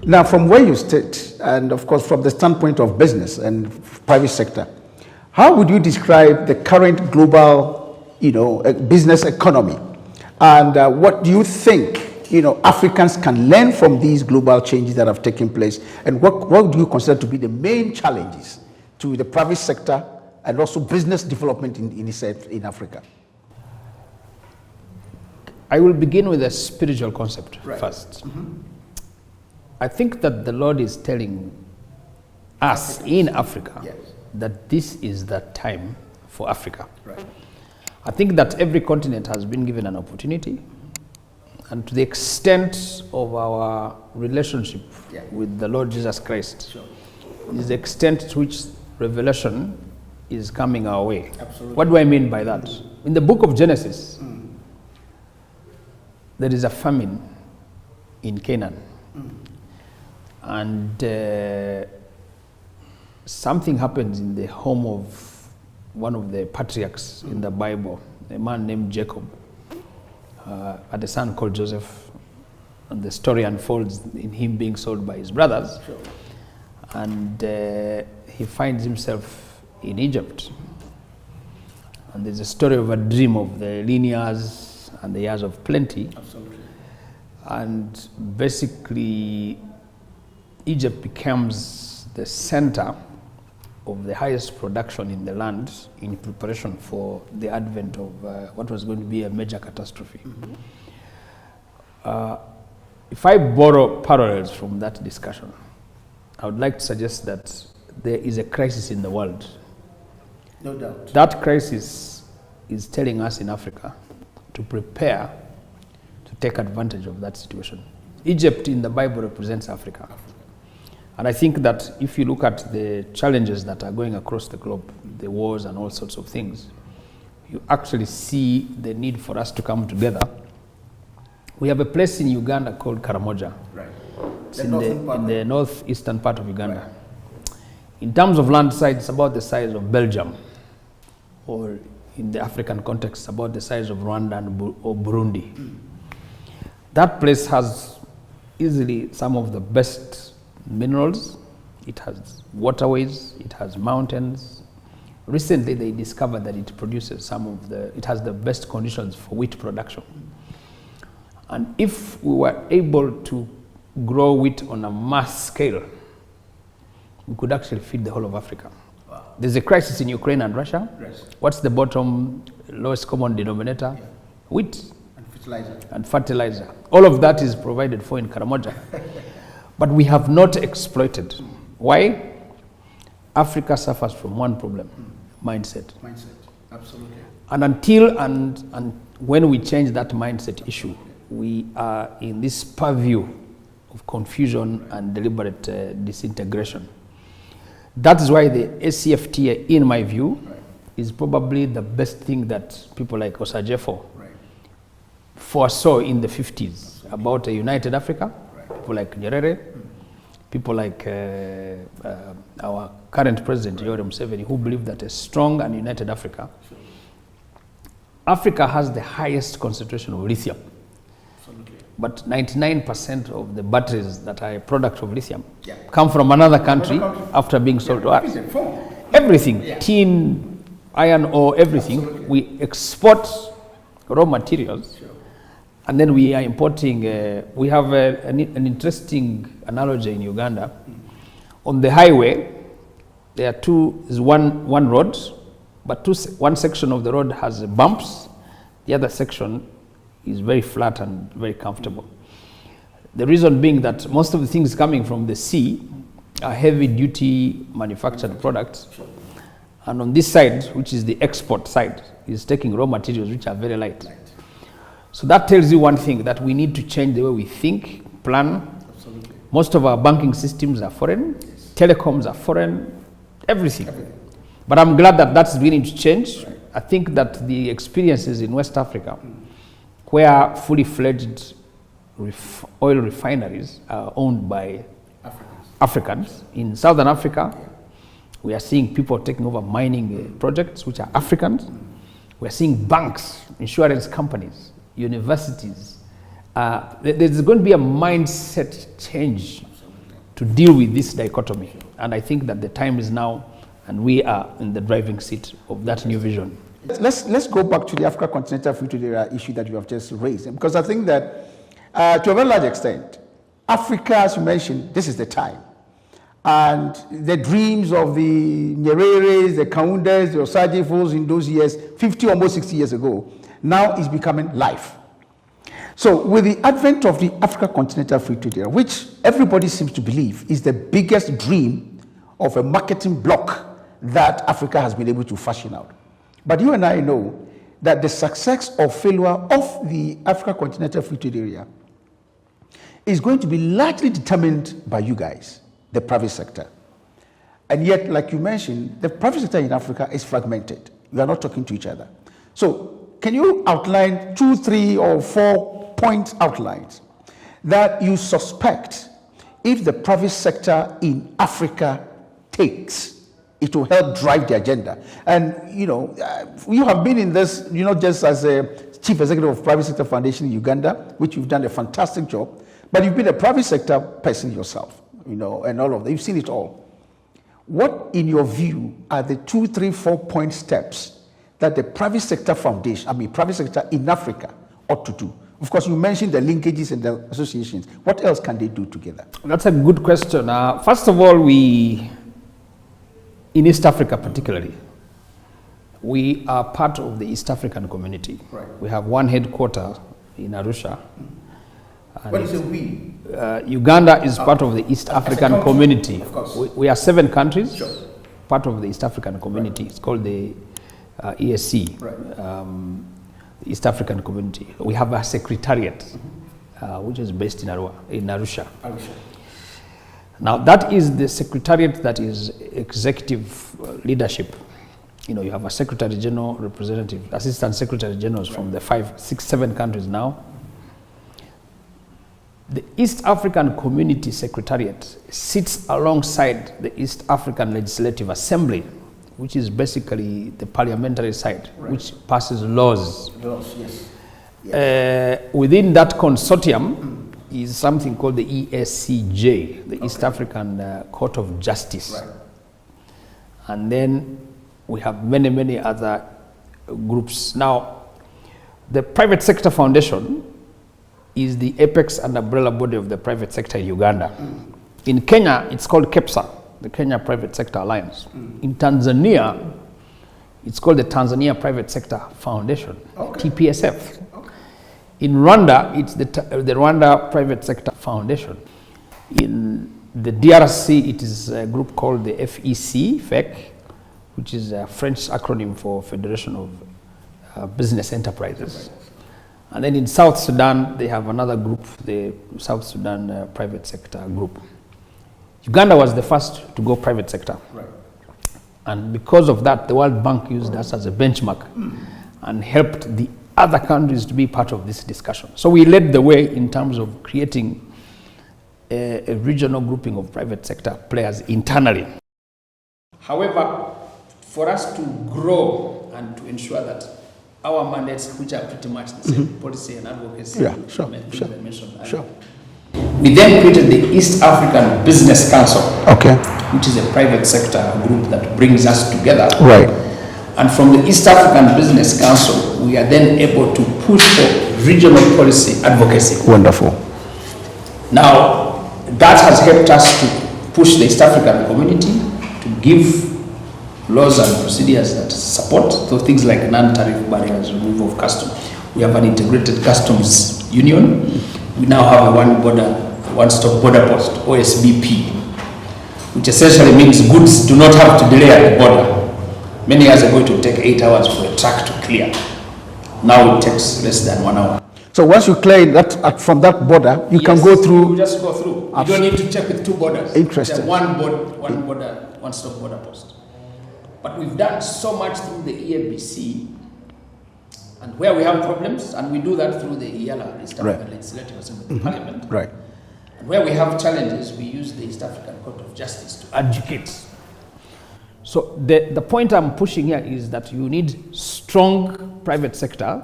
Now, from where you sit, and of course from the standpoint of business and private sector, how would you describe the current global, business economy? And what do you think, Africans can learn from these global changes that have taken place? And what do you consider to be the main challenges to the private sector and also business development in Africa? I will begin with a spiritual concept first. Mm-hmm. I think that the Lord is telling us in Africa that this is the time for Africa. Right. I think that every continent has been given an opportunity, and to the extent of our relationship with the Lord Jesus Christ is the extent to which revelation is coming our way. Absolutely. What do I mean by that? In the book of Genesis, there is a famine in Canaan. And something happens in the home of one of the patriarchs in the Bible, a man named Jacob, had a son called Joseph. And the story unfolds in him being sold by his brothers. And he finds himself in Egypt. And there's a story of a dream of the lean years and the years of plenty. Absolutely. And basically, Egypt becomes the center of the highest production in the land in preparation for the advent of what was going to be a major catastrophe. If I borrow parallels from that discussion, I would like to suggest that there is a crisis in the world. No doubt. That crisis is telling us in Africa to prepare to take advantage of that situation. Egypt in the Bible represents Africa. And I think that if you look at the challenges that are going across the globe, the wars and all sorts of things, you actually see the need for us to come together. We have a place in Uganda called Karamoja. Right. It's in the northeastern part of Uganda. Right. In terms of land size, it's about the size of Belgium, or in the African context, about the size of Rwanda or Burundi. That place has easily some of the best minerals. It has waterways, it has mountains. Recently they discovered that it produces it has the best conditions for wheat production. And if we were able to grow wheat on a mass scale, we could actually feed the whole of Africa. Wow. There's a crisis in Ukraine and Russia. Yes. What's the lowest common denominator? Yeah. Wheat. And fertilizer. All of that is provided for in Karamoja. But we have not exploited. Why? Africa suffers from one problem, mindset. Mindset, absolutely. And until and when we change that mindset issue, we are in this purview of confusion and deliberate disintegration. That is why the AfCFTA, in my view, is probably the best thing that people like Osajefo foresaw in the 50s about a united Africa. People like Nyerere, people like our current president, Yoweri Museveni, who believe that a strong and united Africa. Africa has the highest concentration of lithium. Absolutely. But 99% of the batteries that are a product of lithium come from another country after being sold to us. Everything, tin, iron ore, everything. Absolutely. We export raw materials. And then we are importing, we have an interesting analogy in Uganda. On the highway, there are one road, but one section of the road has bumps. The other section is very flat and very comfortable. The reason being that most of the things coming from the sea are heavy duty manufactured products. And on this side, which is the export side, is taking raw materials which are very light. So that tells you one thing, that we need to change the way we think, plan. Absolutely. Most of our banking systems are foreign, telecoms are foreign, everything. But I'm glad that that's beginning to change. Right. I think that the experiences in West Africa, where fully fledged oil refineries are owned by Africans. In Southern Africa, we are seeing people taking over mining projects which are Africans. We are seeing banks, insurance companies, universities. There's going to be a mindset change to deal with this dichotomy. And I think that the time is now, and we are in the driving seat of that new vision. Let's go back to the Africa Continental Free Trade Area issue that you have just raised, because I think that to a very large extent, Africa, as you mentioned, this is the time. And the dreams of the Nyereres, the Kaundas, the Osajifos in those years, 50, almost 60 years ago, now is becoming life. So with the advent of the Africa Continental Free Trade Area, which everybody seems to believe is the biggest dream of a marketing block that Africa has been able to fashion out. But you and I know that the success or failure of the Africa Continental Free Trade Area is going to be largely determined by you guys, the private sector. And yet, like you mentioned, the private sector in Africa is fragmented. We are not talking to each other. So can you outline 2, 3, or 4 point outlines that you suspect if the private sector in Africa takes, it will help drive the agenda? And, you have been in this, just as a chief executive of Private Sector Foundation in Uganda, which you've done a fantastic job, but you've been a private sector person yourself, and all of that. You've seen it all. What, in your view, are the 2, 3, 4 point steps that the private sector foundation, private sector in Africa ought to do? Of course, you mentioned the linkages and the associations. What else can they do together? That's a good question. First of all, in East Africa particularly, we are part of the East African community. Right. We have one headquarter in Arusha. What is it we? Uganda is part of the East African community. Of course. We are 7 countries, sure, part of the East African community. Right. It's called the ESC, right. East African community. We have a secretariat, which is based in Arusha. Now, that is the secretariat that is executive leadership. You have a secretary general, representative, assistant secretary generals from the 5, 6, 7 countries now. The East African Community Secretariat sits alongside the East African Legislative Assembly, which is basically the parliamentary side, right, which passes laws. Yes. Yes. Within that consortium is something called the ESCJ, the East African Court of Justice. Right. And then we have many, many other groups. Now, the Private Sector Foundation is the apex and umbrella body of the private sector in Uganda. In Kenya, it's called KEPSA, the Kenya Private Sector Alliance. In Tanzania, it's called the Tanzania Private Sector Foundation, TPSF. In Rwanda, it's the Rwanda Private Sector Foundation. In the DRC, it is a group called the FEC, which is a French acronym for Federation of Business Enterprises. And then in South Sudan, they have another group, the South Sudan Private Sector Group. Uganda was the first to go private sector. Right. And because of that, the World Bank used us as a benchmark and helped the other countries to be part of this discussion. So we led the way in terms of creating a regional grouping of private sector players internally. However, for us to grow and to ensure that our mandates, which are pretty much the same, policy and advocacy, Sure. We then created the East African Business Council, which is a private sector group that brings us together. Right. And from the East African Business Council, we are then able to push for regional policy advocacy. Wonderful. Now, that has helped us to push the East African community to give laws and procedures that support, so things like non-tariff barriers, removal of customs. We have an integrated customs union. We now have a one-stop border post, OSBP, which essentially means goods do not have to delay at the border. Many years ago, it would take 8 hours for a truck to clear. Now it takes less than 1 hour. So once you clear that from that border, you can go through. You just go through. You don't need to check with 2 borders. Interesting. One-stop border post. But we've done so much through the EABC, and where we have problems, and we do that through the EALA, East African Legislative Assembly, Parliament. Right. And where we have challenges, we use the East African Court of Justice to adjudicate. So the point I'm pushing here is that you need strong private sector,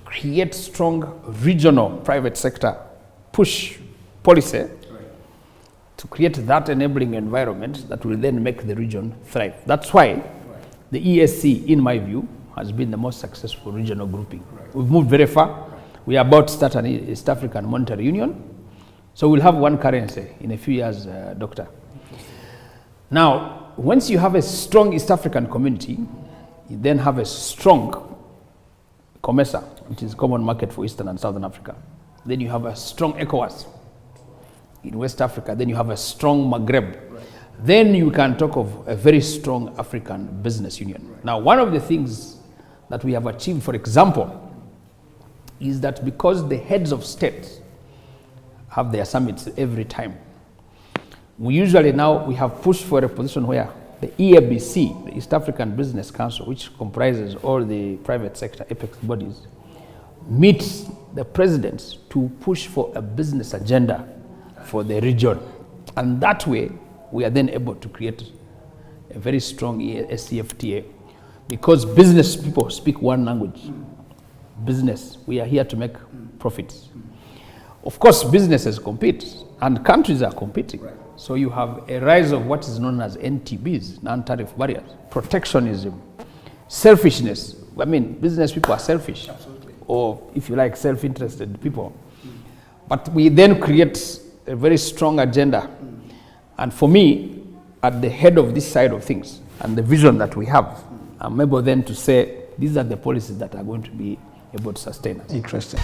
create strong regional private sector, push policy, to create that enabling environment that will then make the region thrive. That's why the ESC, in my view, has been the most successful regional grouping. We've moved very far. We are about to start an East African Monetary Union. So we'll have one currency in a few years, Doctor. Now, once you have a strong East African community, you then have a strong COMESA, which is Common Market for Eastern and Southern Africa. Then you have a strong ECOWAS in West Africa. Then you have a strong Maghreb. Then you can talk of a very strong African business union. Now, one of the things that we have achieved, for example, is that because the heads of state have their summits every time, we usually now we have pushed for a position where the EABC, the East African Business Council, which comprises all the private sector apex bodies, meets the presidents to push for a business agenda for the region. And that way, we are then able to create a very strong AfCFTA, because business people speak one language. Business, we are here to make profits. Of course, businesses compete and countries are competing. Right. So you have a rise of what is known as NTBs, non-tariff barriers, protectionism, selfishness. I mean, business people are selfish. Absolutely. Or if you like, self-interested people. But we then create a very strong agenda. And for me, at the head of this side of things and the vision that we have, I'm able then to say, these are the policies that are going to be able to sustain us. Interesting.